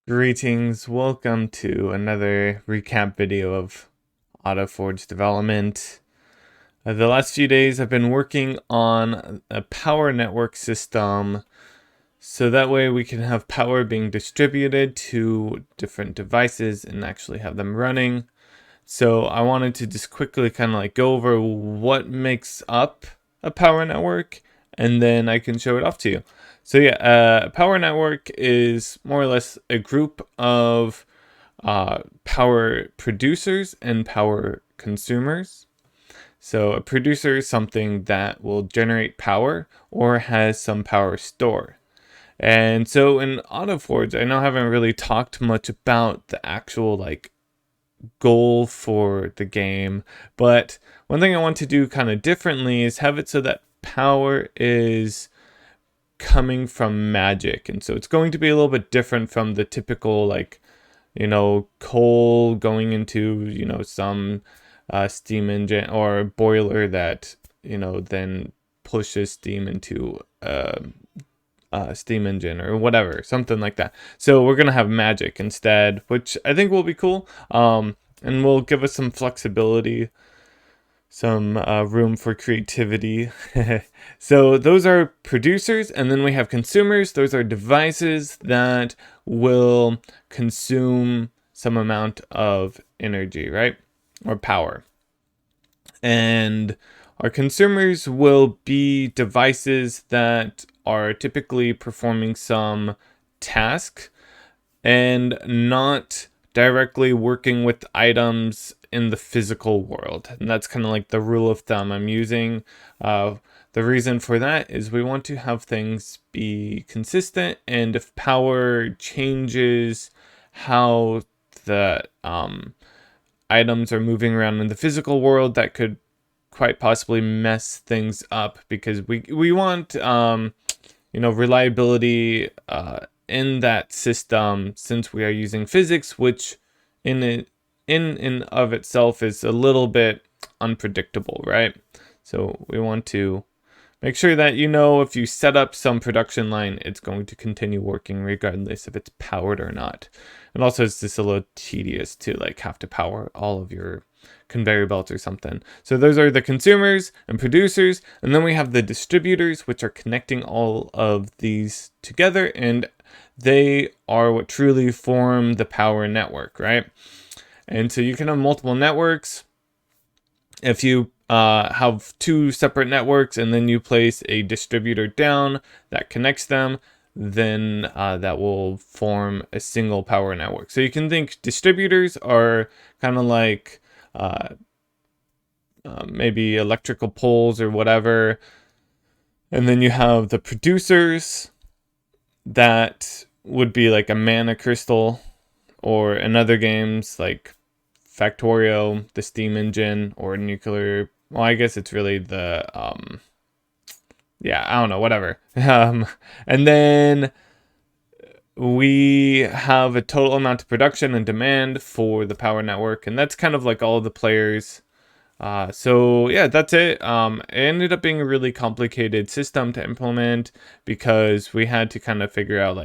Greetings, welcome to another recap video of AutoForge development. The last few days I've been working on a power network system so that way we can have power being distributed to different devices and actually have them running. So I wanted to just quickly kind of go over what makes up a power network, and then I can show it off to you. So yeah, a power network is more or less a group of power producers and power consumers. So a producer is something that will generate power or has some power stored. And so in AutoForge, I know I haven't really talked much about the actual goal for the game, but one thing I want to do kind of differently is have it so that power is coming from magic. And so it's going to be a little bit different from the typical coal going into some steam engine or boiler that then pushes steam into steam engine or whatever, something like that. So we're gonna have magic instead, which I think will be cool, and will give us some flexibility, some room for creativity. So those are producers, and then we have consumers. Those are devices that will consume some amount of energy, right, or power. And our consumers will be devices that are typically performing some task and not directly working with items in the physical world. And that's kind of like the rule of thumb I'm using. The reason for that is we want to have things be consistent, and if power changes how the items are moving around in the physical world, that could quite possibly mess things up, because we want reliability in that system, since we are using physics, which in of itself is a little bit unpredictable, right? So we want to make sure that if you set up some production line, it's going to continue working regardless if it's powered or not. And also it's just a little tedious to have to power all of your conveyor belts or something. So those are the consumers and producers, and then we have the distributors, which are connecting all of these together, and they are what truly form the power network, right? And so you can have multiple networks. If you have two separate networks and then you place a distributor down that connects them, then that will form a single power network. So you can think distributors are kind of like maybe electrical poles or whatever. And then you have the producers, that would be like a mana crystal, or in other games like Factorio, the steam engine, or nuclear. Well, I guess it's really the I don't know, whatever. And then we have a total amount of production and demand for the power network, and that's kind of like all the players. So yeah, that's it. It ended up being a really complicated system to implement, because we had to kind of figure out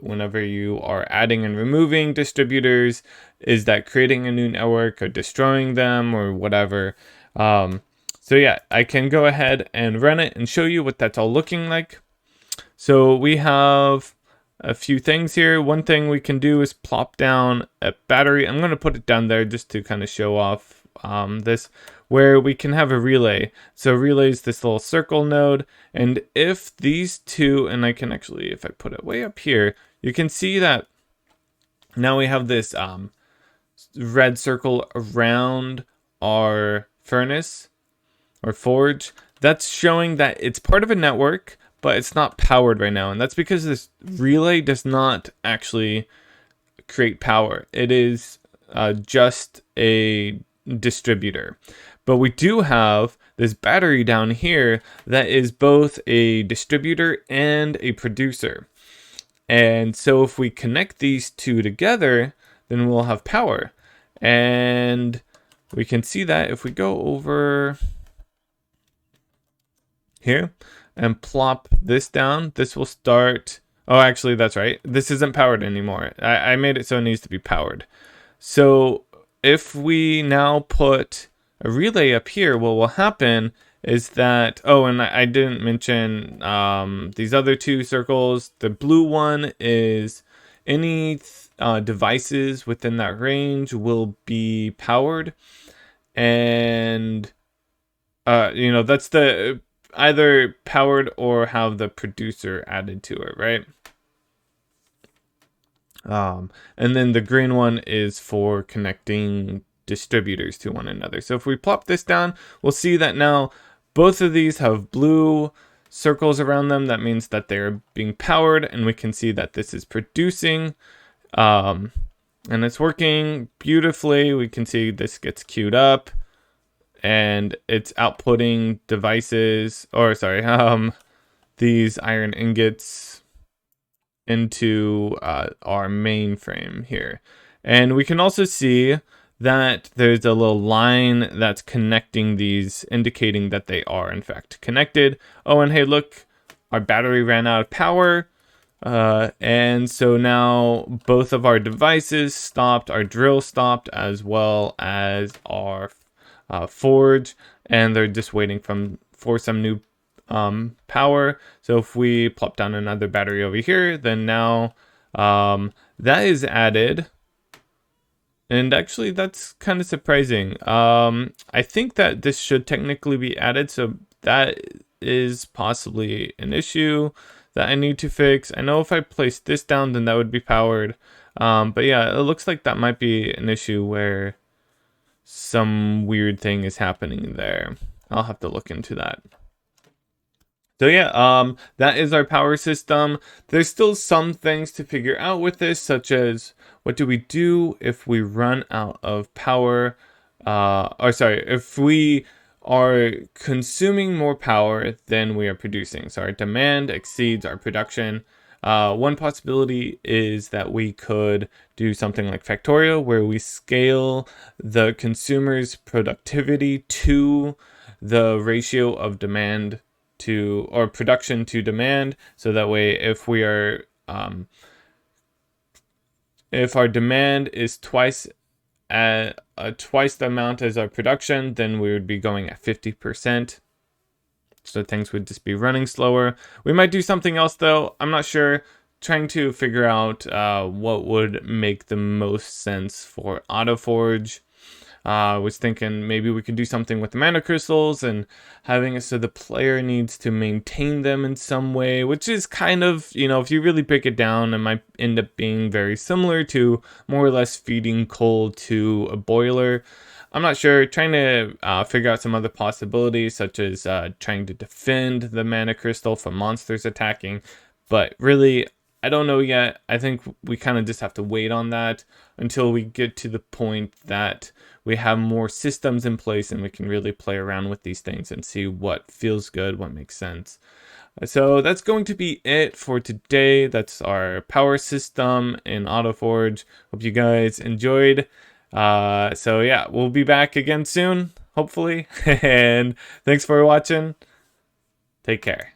whenever you are adding and removing distributors, is that creating a new network or destroying them or whatever. So yeah, I can go ahead and run it and show you what that's all looking like. So we have a few things here. One thing we can do is plop down a battery. I'm going to put it down there just to kind of show off this, where we can have a relay. So relay is this little circle node, and if these two, and I can actually, if I put it way up here, you can see that now we have this red circle around our furnace or forge. That's showing that it's part of a network, but it's not powered right now, and that's because this relay does not actually create power. It is just a distributor. But we do have this battery down here that is both a distributor and a producer. And so if we connect these two together, then we'll have power. And we can see that if we go over here and plop this down, this will start Oh, actually, that's right. This isn't powered anymore. I made it so it needs to be powered. So if we now put a relay up here, what will happen is that, oh, and I didn't mention these other two circles. The blue one is any devices within that range will be powered. And, that's the either powered or have the producer added to it, right? And then the green one is for connecting distributors to one another. So if we plop this down, we'll see that now both of these have blue circles around them. That means that they're being powered, and we can see that this is producing. And it's working beautifully. We can see this gets queued up, and it's outputting devices, or sorry, these iron ingots into our mainframe here. And we can also see that there's a little line that's connecting these, indicating that they are in fact connected. Oh, and hey, look, our battery ran out of power. And so now both of our devices stopped, our drill stopped, as well as our forge, and they're just waiting for some new power. So if we plop down another battery over here, then now that is added. And actually, that's kind of surprising. I think that this should technically be added, so that is possibly an issue that I need to fix. I know if I place this down, then that would be powered. But yeah, it looks like that might be an issue where some weird thing is happening there. I'll have to look into that. So yeah, that is our power system. There's still some things to figure out with this, such as what do we do if we run out of power? If we are consuming more power than we are producing. So our demand exceeds our production. One possibility is that we could do something like Factorio, where we scale the consumer's productivity to the ratio of demand to, or production to demand. So that way, if we are, if our demand is twice the amount as our production, then we would be going at 50%. So things would just be running slower. We might do something else though. I'm not sure. Trying to figure out what would make the most sense for AutoForge. I was thinking maybe we could do something with the mana crystals and having it so the player needs to maintain them in some way, which is kind of, if you really break it down, it might end up being very similar to more or less feeding coal to a boiler. I'm not sure. Trying to figure out some other possibilities, such as trying to defend the mana crystal from monsters attacking. But really, I don't know yet. I think we kind of just have to wait on that until we get to the point that we have more systems in place and we can really play around with these things and see what feels good, what makes sense. So that's going to be it for today. That's our power system in AutoForge. Hope you guys enjoyed. So yeah, we'll be back again soon, hopefully. And thanks for watching. Take care.